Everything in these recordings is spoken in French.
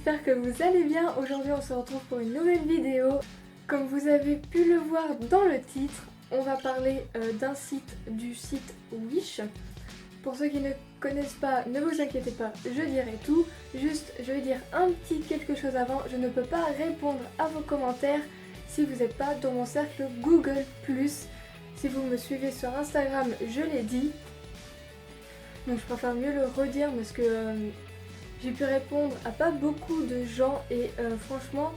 j'espère que vous allez bien. Aujourd'hui on se retrouve pour une nouvelle vidéo. Comme vous avez pu le voir dans le titre, on va parler du site Wish. Pour ceux qui ne connaissent pas, ne vous inquiétez pas, je dirai tout. Juste, je vais dire un petit quelque chose avant. Je ne peux pas répondre à vos commentaires si vous n'êtes pas dans mon cercle Google+. Si vous me suivez sur Instagram, je l'ai dit. Donc je préfère mieux le redire parce que j'ai pu répondre à pas beaucoup de gens et franchement,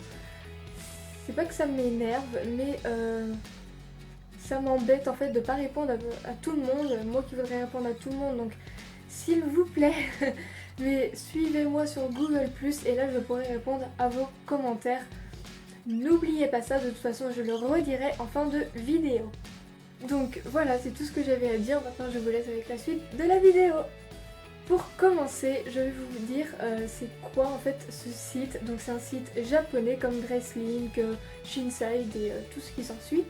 c'est pas que ça m'énerve, mais ça m'embête en fait de pas répondre à tout le monde, moi qui voudrais répondre à tout le monde. Donc s'il vous plaît, mais suivez-moi sur Google+, et là je pourrai répondre à vos commentaires. N'oubliez pas ça, de toute façon je le redirai en fin de vidéo. Donc voilà, c'est tout ce que j'avais à dire. Maintenant je vous laisse avec la suite de la vidéo. Pour commencer, je vais vous dire c'est quoi en fait ce site. Donc c'est un site japonais comme Dresslink, Shinside et tout ce qui s'ensuit.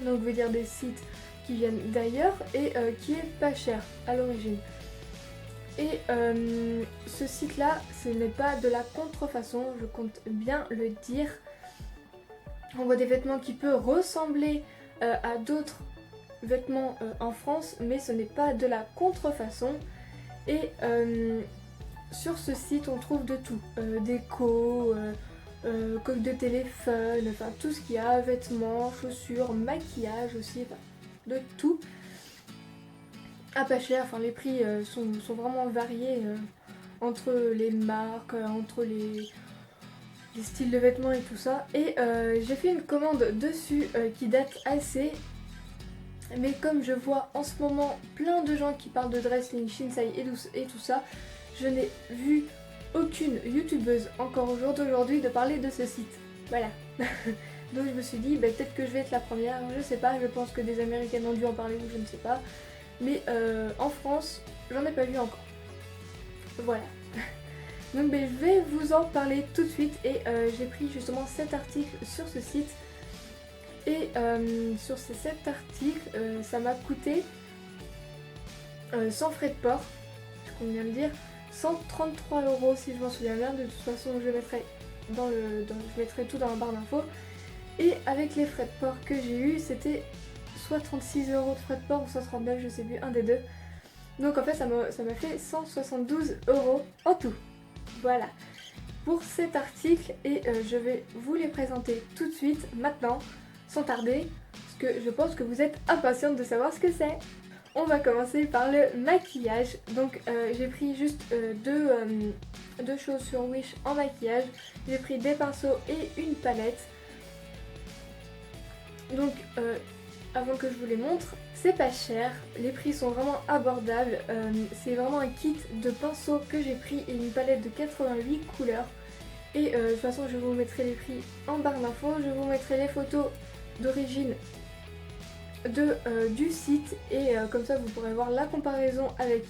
Donc je veux dire des sites qui viennent d'ailleurs et qui est pas cher à l'origine. Et ce site là, ce n'est pas de la contrefaçon, je compte bien le dire. On voit des vêtements qui peuvent ressembler à d'autres vêtements en France, mais ce n'est pas de la contrefaçon. Et sur ce site on trouve de tout, déco, coque de téléphone, enfin tout ce qu'il y a, vêtements, chaussures, maquillage aussi, enfin de tout. À pas cher, enfin les prix sont vraiment variés entre les marques, entre les styles de vêtements et tout ça. Et j'ai fait une commande dessus qui date assez. Mais comme je vois en ce moment plein de gens qui parlent de Dresslink, Shinside et tout ça, je n'ai vu aucune youtubeuse encore au jour d'aujourd'hui de parler de ce site. Voilà. Donc je me suis dit, peut-être que je vais être la première, je sais pas, je pense que des Américaines ont dû en parler ou je ne sais pas. Mais en France, j'en ai pas vu encore. Voilà. Donc je vais vous en parler tout de suite et j'ai pris justement 7 articles sur ce site. Et sur ces 7 articles, ça m'a coûté, sans frais de port, je compte bien le dire, 133 € si je m'en souviens bien. De toute façon, je mettrai, je mettrai tout dans la barre d'infos. Et avec les frais de port que j'ai eu, c'était soit 36 € de frais de port ou soit 39, je sais plus, un des deux. Donc en fait, ça m'a fait 172 € en tout. Voilà pour cet article et je vais vous les présenter tout de suite, maintenant. Sans tarder, parce que je pense que vous êtes impatiente de savoir ce que c'est. On va commencer par le maquillage. Donc j'ai pris juste deux choses sur Wish en maquillage. J'ai pris des pinceaux et une palette. Donc avant que je vous les montre, c'est pas cher, les prix sont vraiment abordables. C'est vraiment un kit de pinceaux que j'ai pris et une palette de 88 couleurs. Et de toute façon je vous mettrai les prix en barre d'infos, je vous mettrai les photos d'origine du site et comme ça vous pourrez voir la comparaison avec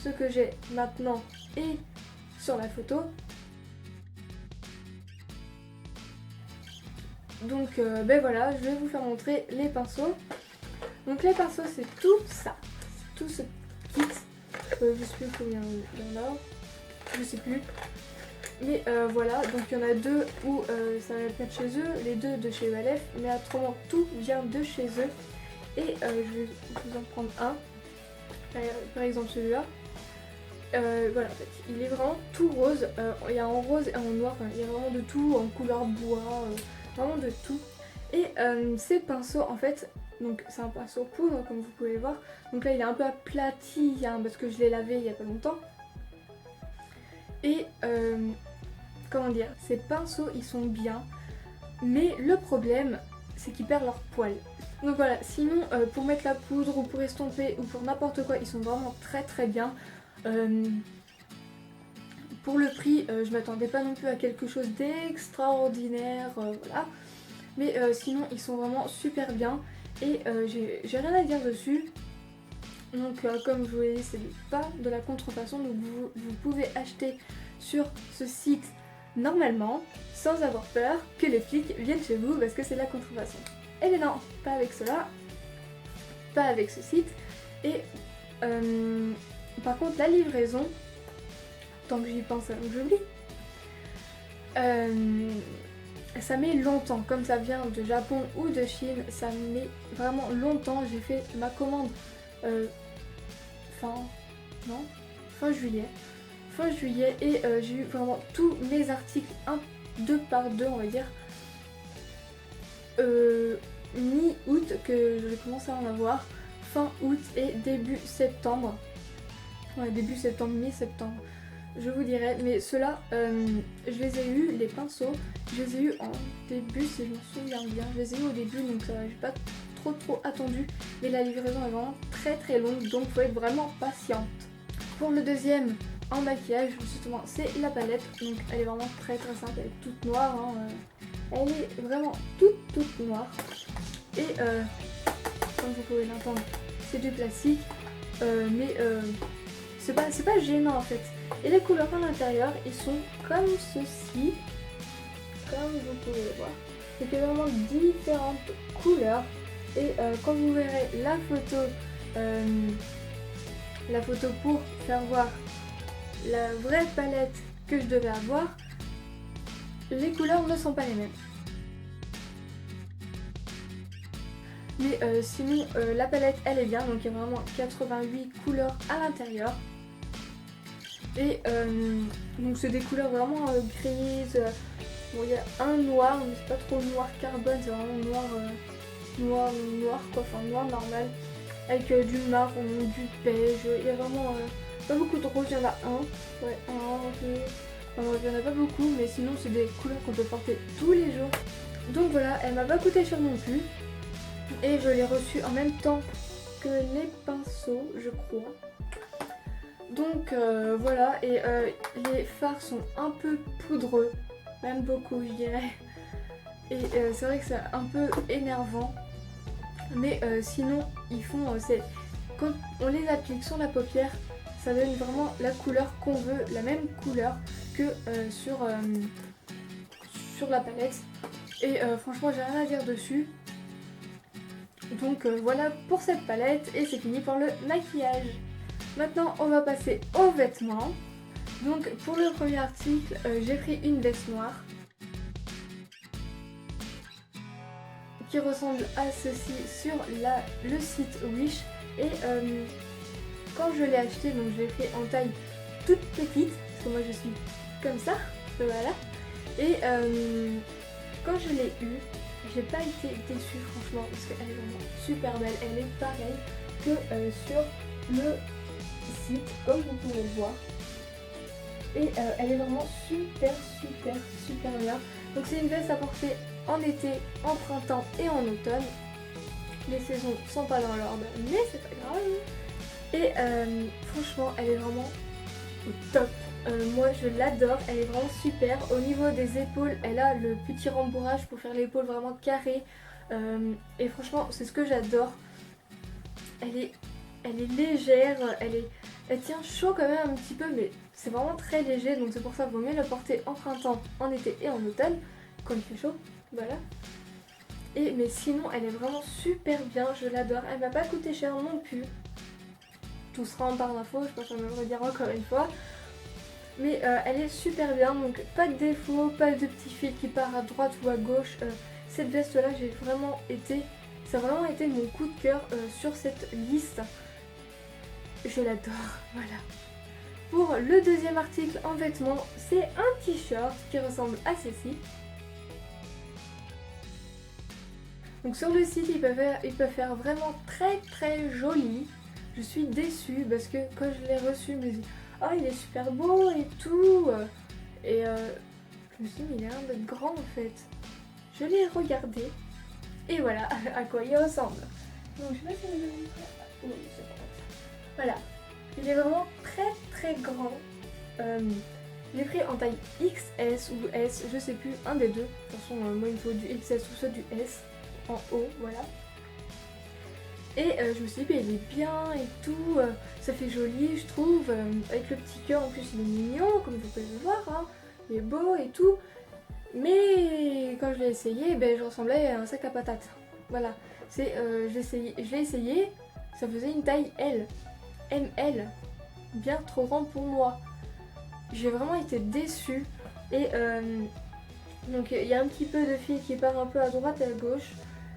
ce que j'ai maintenant et sur la photo. Donc voilà, je vais vous faire montrer les pinceaux. Donc les pinceaux c'est tout ça, c'est tout ce kit. Je sais plus combien il y en a, je sais plus. Mais voilà, donc il y en a deux où ça va être chez eux, les deux de chez Valef, mais autrement tout vient de chez eux. Et je vais vous en prendre un, par exemple celui-là. Voilà, en fait, il est vraiment tout rose, il y a en rose et en noir, enfin, il y a vraiment de tout, en couleur bois, vraiment de tout. Et ces pinceaux, en fait, donc c'est un pinceau poudre comme vous pouvez voir. Donc là il est un peu aplati hein, parce que je l'ai lavé il y a pas longtemps. Et comment dire, ces pinceaux ils sont bien, mais le problème c'est qu'ils perdent leur poil. Donc voilà, sinon pour mettre la poudre ou pour estomper ou pour n'importe quoi, ils sont vraiment très très bien. Pour le prix, je m'attendais pas non plus à quelque chose d'extraordinaire, voilà. Mais sinon ils sont vraiment super bien et j'ai rien à dire dessus. Donc comme je vous l'ai dit, c'est pas de la contrefaçon, donc vous pouvez acheter sur ce site normalement sans avoir peur que les flics viennent chez vous parce que c'est de la contrefaçon. Eh bien non, pas avec cela, pas avec ce site. Et par contre la livraison, tant que j'y pense avant que j'oublie, ça met longtemps, comme ça vient de Japon ou de Chine, ça met vraiment longtemps. J'ai fait ma commande fin juillet. Fin juillet et j'ai eu vraiment tous mes articles 2 par 2 on va dire. Mi-août que je commence à en avoir, fin août et début septembre. Ouais, début septembre, mi-septembre. Je vous dirai, mais ceux-là, je les ai eus, les pinceaux, je les ai eus en début, si je me souviens bien. Je les ai eus au début, donc j'ai pas trop attendu. Mais la livraison est vraiment très longue, donc il faut être vraiment patiente. Pour le deuxième en maquillage, justement, c'est la palette. Donc elle est vraiment très simple, elle est toute noire. Hein, elle est vraiment toute noire. Et comme vous pouvez l'entendre, c'est du plastique. Mais c'est pas gênant en fait. Et les couleurs à l'intérieur, ils sont comme ceci, comme vous pouvez le voir. C'est vraiment différentes couleurs. Et quand vous verrez la photo pour faire voir la vraie palette que je devais avoir, les couleurs ne sont pas les mêmes. Mais sinon la palette elle est bien, donc il y a vraiment 88 couleurs à l'intérieur. Et donc c'est des couleurs vraiment grises. Bon, il y a un noir, mais c'est pas trop noir carbone, c'est vraiment noir quoi, enfin noir normal. Avec du marron, du beige, il y a vraiment pas beaucoup de rose, il y en a un. Ouais, un, deux. Enfin, il y en a pas beaucoup, mais sinon c'est des couleurs qu'on peut porter tous les jours. Donc voilà, elle m'a pas coûté cher non plus. Et je l'ai reçue en même temps que les pinceaux, je crois. Donc voilà, et les fards sont un peu poudreux, même beaucoup je dirais. Et c'est vrai que c'est un peu énervant. Mais sinon, ils font, quand on les applique sur la paupière, ça donne vraiment la couleur qu'on veut, la même couleur que sur la palette. Et franchement, j'ai rien à dire dessus. Donc voilà pour cette palette et c'est fini pour le maquillage. Maintenant on va passer aux vêtements. Donc pour le premier article, j'ai pris une veste noire qui ressemble à ceci sur le site Wish. Et quand je l'ai acheté, donc je l'ai pris en taille toute petite, parce que moi je suis comme ça, voilà. Et quand je l'ai eue, j'ai pas été déçue franchement, parce qu'elle est vraiment super belle. Elle est pareille que sur le site, comme vous pouvez le voir. Et elle est vraiment super bien. Donc c'est une veste à porter en été, en printemps et en automne. Les saisons sont pas dans l'ordre, mais c'est pas grave. Et franchement, elle est vraiment au top. Moi je l'adore, elle est vraiment super. Au niveau des épaules, elle a le petit rembourrage pour faire l'épaule vraiment carrée. Et franchement, c'est ce que j'adore. Elle est légère, elle tient chaud quand même un petit peu, mais c'est vraiment très léger. Donc c'est pour ça qu'il vaut mieux la porter en printemps, en été et en automne, quand il fait chaud. Voilà. Mais sinon, elle est vraiment super bien, je l'adore. Elle m'a pas coûté cher non plus. Tout sera en barre d'infos, je pense qu'on me le redire encore une fois. Mais elle est super bien, donc pas de défaut, pas de petit fil qui part à droite ou à gauche. Cette veste là, ça a vraiment été mon coup de cœur sur cette liste. Je l'adore, voilà. Pour le deuxième article en vêtements, c'est un t-shirt qui ressemble à ceci. Donc sur le site, ils peuvent faire vraiment très joli. Je suis déçue parce que quand je l'ai reçu, je me dis « Oh, il est super beau et tout !» Et je me suis dit « Mais il a l'air d'être grand en fait !» Je l'ai regardé et voilà à quoi il ressemble. Donc je sais pas si vous avez... Oui, c'est bon. Voilà. Il est vraiment très grand. Je l'ai pris en taille XS ou S, je sais plus, un des deux. De toute façon, moi il me faut du XS ou soit du S. En haut, voilà. Et je me suis dit, bah, il est bien et tout, ça fait joli, je trouve, avec le petit cœur en plus il est mignon, comme vous pouvez le voir, hein. Il est beau et tout. Mais quand je l'ai essayé, ben, je ressemblais à un sac à patates. Voilà, je l'ai essayé, ça faisait une taille L, ML, bien trop grand pour moi. J'ai vraiment été déçue et Donc il y a un petit peu de fil qui part un peu à droite et à gauche,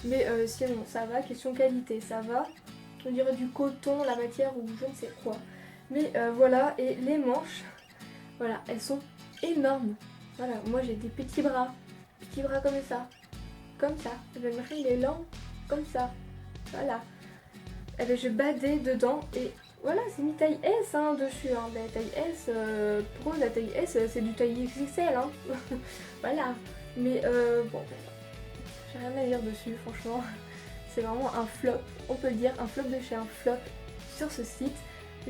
mais sinon ça va, question qualité ça va. On dirait du coton, la matière ou je ne sais quoi. Mais voilà, et les manches, voilà, elles sont énormes. Voilà, moi j'ai des petits bras comme ça, comme ça. Et ben machin il est lent, comme ça, voilà. Et ben je badais dedans et voilà, c'est mis taille S hein, dessus. Hein. Ben, taille S, pour eux la taille S c'est du taille XXL. Hein. Voilà, mais bon, j'ai rien à dire dessus, franchement. C'est vraiment un flop, on peut le dire, un flop de chez un flop sur ce site.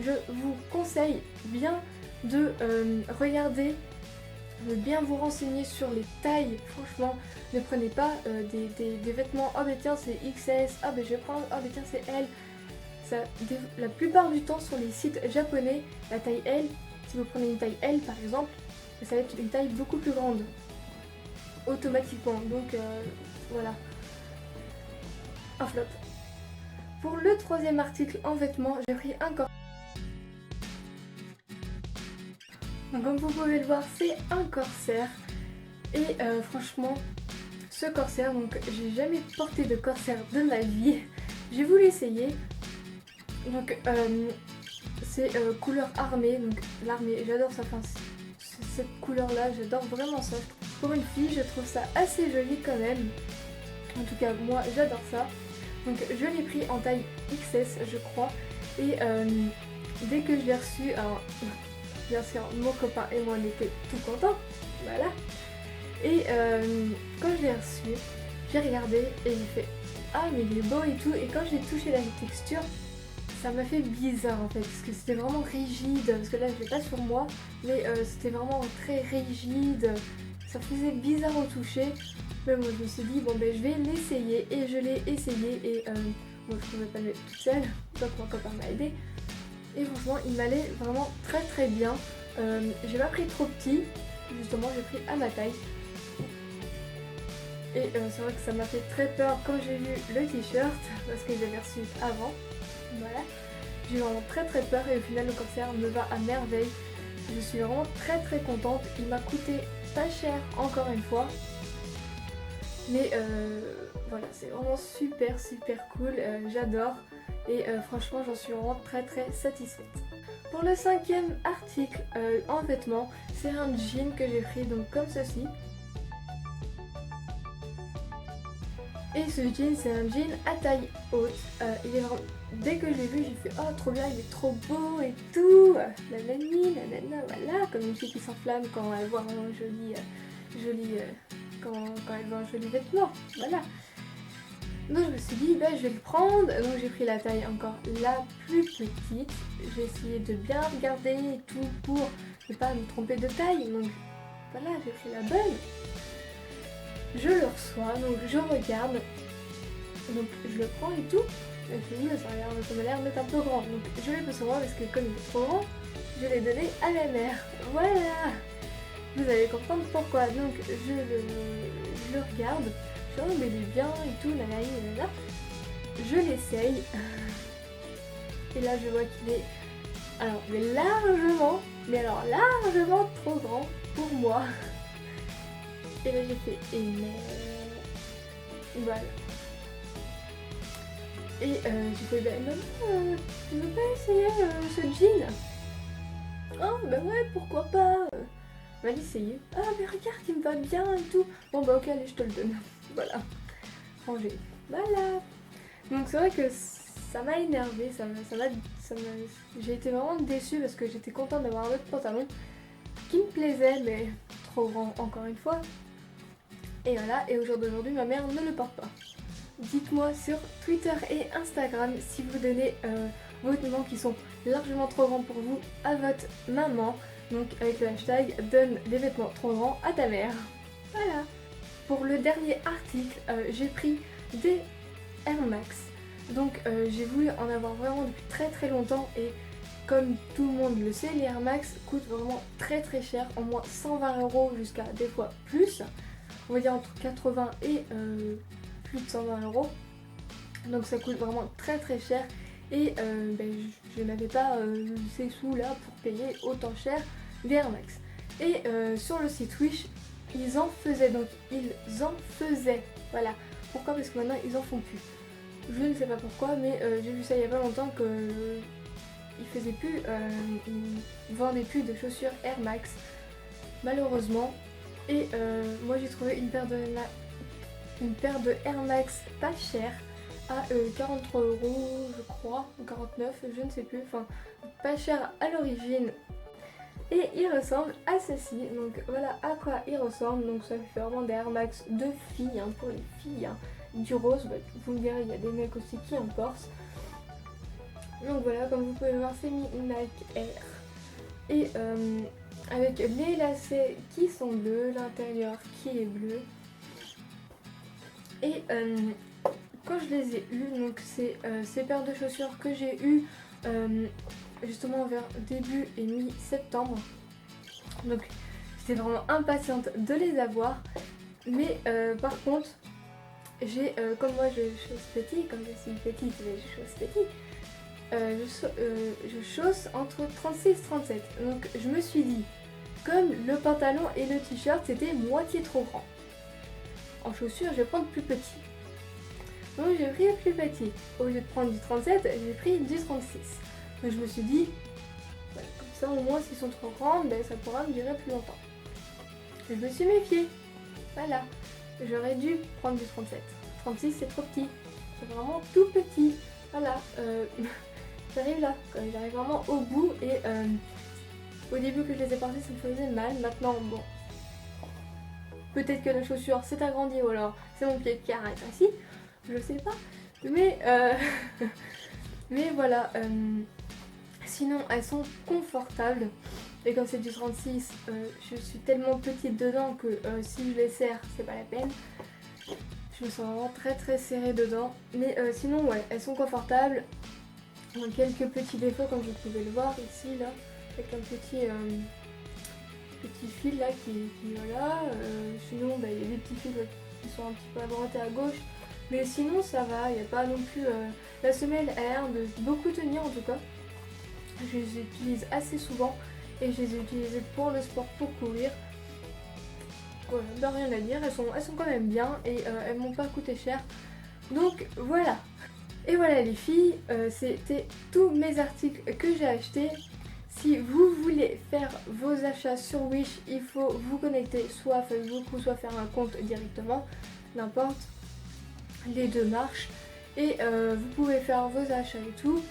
Je vous conseille bien de regarder, de bien vous renseigner sur les tailles. Franchement, ne prenez pas des vêtements, oh ben tiens c'est XS, ah ben je vais prendre, oh ben tiens c'est L. Ça, la plupart du temps sur les sites japonais, la taille L, si vous prenez une taille L par exemple, ça va être une taille beaucoup plus grande, automatiquement. Donc voilà, un flop. Pour le troisième article en vêtements, j'ai pris un corset. Donc comme vous pouvez le voir, c'est un corsaire. Et franchement, ce corsaire, donc j'ai jamais porté de corsaire de ma vie. J'ai voulu essayer. Donc c'est couleur armée, donc l'armée, j'adore ça. Enfin, cette couleur là, j'adore vraiment ça. Pour une fille, je trouve ça assez joli quand même. En tout cas, moi j'adore ça. Donc je l'ai pris en taille XS je crois. Et dès que je l'ai reçu, alors bien sûr mon copain et moi on était tout contents. Voilà. Et quand je l'ai reçu, j'ai regardé et j'ai fait ah mais il est beau et tout. Et quand j'ai touché la texture, ça m'a fait bizarre en fait. Parce que c'était vraiment rigide. Parce que là je l'ai pas sur moi. Mais c'était vraiment très rigide. Ça faisait bizarre au toucher. Mais moi je me suis dit bon ben je vais l'essayer et je l'ai essayé et moi je pouvais pas le mettre toute seule, donc mon copain m'a aidé et franchement il m'allait vraiment très très bien. J'ai pas pris trop petit, justement j'ai pris à ma taille et c'est vrai que ça m'a fait très peur quand j'ai vu le t-shirt parce que j'avais reçu avant, voilà. J'ai eu vraiment très très peur et au final le corsaire me va à merveille. Je suis vraiment très très contente, il m'a coûté pas cher encore une fois. Mais voilà, c'est vraiment super super cool, j'adore et franchement j'en suis vraiment très très satisfaite. Pour le cinquième article en vêtements, c'est un jean que j'ai pris donc comme ceci. Et ce jean c'est un jean à taille haute, il est vraiment... Dès que je l'ai vu j'ai fait oh trop bien, il est trop beau et tout, nanani, nanana, voilà, comme une fille qui s'enflamme quand elle voit un joli quand elle voit un joli vêtement, voilà. Donc je me suis dit, bah, je vais le prendre, donc j'ai pris la taille encore la plus petite. J'ai essayé de bien regarder et tout pour ne pas me tromper de taille, donc voilà, j'ai pris la bonne. Je le reçois, donc je regarde, donc je le prends et tout. Et puis ça m'a l'air d'être un peu grand, donc je l'ai pas sur moi parce que comme il est trop grand, je l'ai donné à ma mère, voilà. Vous allez comprendre pourquoi. Donc je le regarde, je dis oh mais il est bien et tout, nanana, nanana. Je l'essaye. Et là je vois qu'il est alors mais largement trop grand pour moi. Et là j'ai fait et voilà. Et j'ai fait ben maman, tu veux pas essayer ce jean? Oh bah ouais pourquoi pas. Va l'essayer. Ah mais regarde il me va bien et tout. Bon bah ok allez je te le donne. Voilà. Rangé. Voilà. Donc c'est vrai que ça m'a énervé, j'ai été vraiment déçue parce que j'étais contente d'avoir un autre pantalon qui me plaisait mais trop grand encore une fois. Et voilà, et au jour d'aujourd'hui ma mère ne le porte pas. Dites-moi sur Twitter et Instagram si vous donnez vos vêtements qui sont largement trop grands pour vous à votre maman. Donc avec le hashtag donne des vêtements trop grands à ta mère. Voilà. Pour le dernier article, j'ai pris des Air Max. Donc j'ai voulu en avoir vraiment depuis très très longtemps et comme tout le monde le sait, les Air Max coûtent vraiment très très cher, au moins 120 € jusqu'à des fois plus. On va dire entre 80 et plus de 120 €. Donc ça coûte vraiment très très cher et je n'avais pas ces sous là pour payer autant cher des Air Max. Et sur le site Wish, ils en faisaient, donc ils en faisaient, voilà. Pourquoi? Parce que maintenant ils en font plus. Je ne sais pas pourquoi, mais j'ai vu ça il y a pas longtemps que ils faisaient plus, ils vendaient plus de chaussures Air Max, malheureusement. Et moi j'ai trouvé une paire de Air Max pas chère à 43 € je crois, ou 49, je ne sais plus, enfin pas cher à l'origine. Et il ressemble à ceci, donc voilà à quoi il ressemble. Donc ça fait vraiment des Air Max de filles, hein, pour les filles, hein. Du rose, bah, vous me direz, il y a des mecs aussi qui en portent. Donc voilà, comme vous pouvez voir, c'est Nike Air. Et avec les lacets qui sont bleus, l'intérieur qui est bleu. Et quand je les ai eus, donc c'est ces paires de chaussures que j'ai eues justement vers début et mi-septembre. Donc j'étais vraiment impatiente de les avoir. Mais par contre, j'ai, comme moi je chausse petit, comme je suis petite mais je chausse petit, je chausse entre 36 et 37. Donc je me suis dit, comme le pantalon et le t-shirt c'était moitié trop grand, en chaussures je vais prendre plus petit. Donc j'ai pris le plus petit. Au lieu de prendre du 37, j'ai pris du 36. Donc je me suis dit, voilà, comme ça au moins s'ils sont trop grands, ben, ça pourra me durer plus longtemps. Je me suis méfiée. Voilà. J'aurais dû prendre du 37. 36 c'est trop petit. C'est vraiment tout petit. Voilà. J'arrive là. J'arrive vraiment au bout et au début que je les ai portés ça me faisait mal. Maintenant bon. Peut-être que la chaussure s'est agrandie ou alors c'est mon pied qui a rétréci. Je sais pas. Mais mais voilà. Sinon elles sont confortables. Et comme c'est du 36, je suis tellement petite dedans que si je les serre, c'est pas la peine. Je me sens vraiment très très serrée dedans. Mais sinon, ouais, elles sont confortables. Elles ont quelques petits défauts comme vous pouvez le voir ici, là. Avec un petit fil là qui voilà. Sinon, bah, il y a des petits fils qui sont un petit peu à droite et à gauche. Mais sinon, ça va. Il n'y a pas non plus... La semelle a l'air de beaucoup tenir en tout cas. Je les utilise assez souvent. Et je les ai utilisées pour le sport, pour courir. Voilà, bah, rien à dire, elles sont quand même bien et elles m'ont pas coûté cher. Donc voilà. Et voilà les filles, c'était tous mes articles que j'ai achetés. Si vous voulez faire vos achats sur Wish, il faut vous connecter soit à Facebook ou soit faire un compte directement. N'importe, les deux marchent. Et vous pouvez faire vos achats et tout.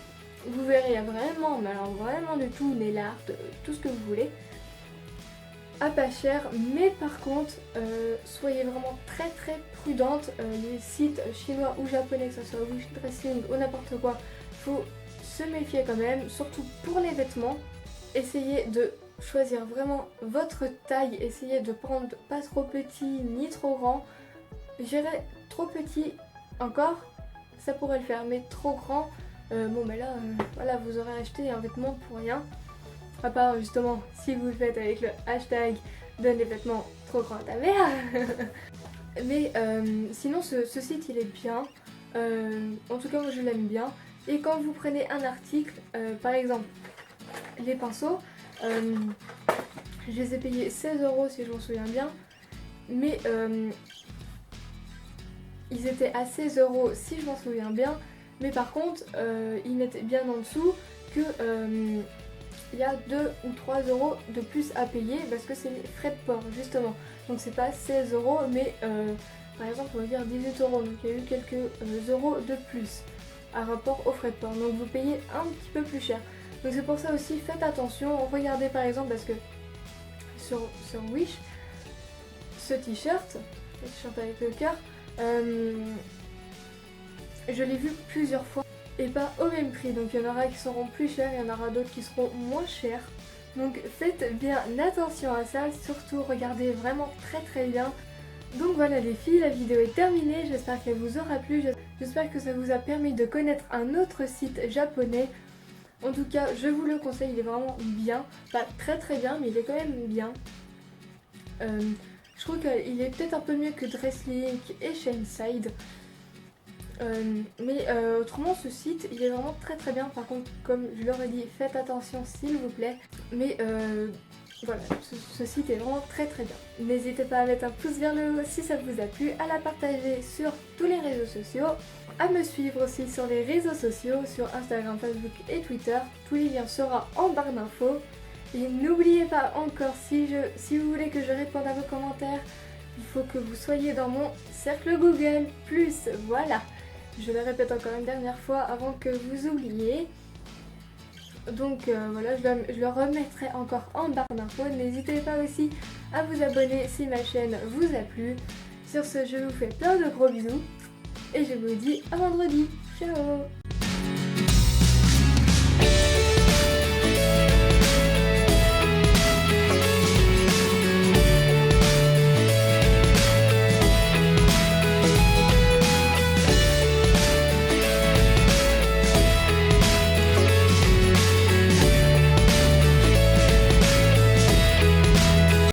Vous verrez, il y a vraiment, mais alors vraiment de tout, nail art, tout ce que vous voulez. À pas cher, mais par contre, soyez vraiment très très prudente. Les sites chinois ou japonais, que ce soit Wish Dressing ou n'importe quoi, faut se méfier quand même, surtout pour les vêtements. Essayez de choisir vraiment votre taille, essayez de prendre pas trop petit ni trop grand. J'irais trop petit encore, ça pourrait le faire, mais trop grand. Bon ben là, voilà, vous aurez acheté un vêtement pour rien. À part justement si vous le faites avec le hashtag donne les vêtements trop grands à ta mère. Mais sinon ce site il est bien. En tout cas moi je l'aime bien. Et quand vous prenez un article, par exemple les pinceaux, je les ai payés 16 € si je m'en souviens bien. Mais ils étaient à 16 € si je m'en souviens bien. Mais par contre, ils mettent bien en dessous que il y a 2 ou 3 € de plus à payer parce que c'est les frais de port justement. Donc c'est pas 16 € mais par exemple on va dire 18 €. Donc il y a eu quelques euros de plus à rapport aux frais de port. Donc vous payez un petit peu plus cher. Donc c'est pour ça aussi faites attention. Regardez par exemple parce que sur Wish, ce t-shirt avec le cœur, je l'ai vu plusieurs fois et pas au même prix. Donc il y en aura qui seront plus chers, il y en aura d'autres qui seront moins chers. Donc faites bien attention à ça, surtout regardez vraiment très très bien. Donc voilà les filles, la vidéo est terminée, j'espère qu'elle vous aura plu, j'espère que ça vous a permis de connaître un autre site japonais. En tout cas je vous le conseille, il est vraiment bien, pas très très bien mais il est quand même bien. Je trouve qu'il est peut-être un peu mieux que Dresslink et Shainside. Mais autrement ce site il est vraiment très très bien. Par contre comme je leur ai dit faites attention s'il vous plaît. Mais Voilà, ce site est vraiment très très bien. N'hésitez pas à mettre un pouce vers le haut si ça vous a plu, à la partager sur tous les réseaux sociaux, à me suivre aussi sur les réseaux sociaux, sur Instagram, Facebook et Twitter. Tous les liens seront en barre d'infos. Et n'oubliez pas encore, si vous voulez que je réponde à vos commentaires, il faut que vous soyez dans mon cercle Google+. Voilà, je le répète encore une dernière fois avant que vous oubliez. Donc voilà, je le remettrai encore en barre d'infos. N'hésitez pas aussi à vous abonner si ma chaîne vous a plu. Sur ce, je vous fais plein de gros bisous et je vous dis à vendredi. Ciao!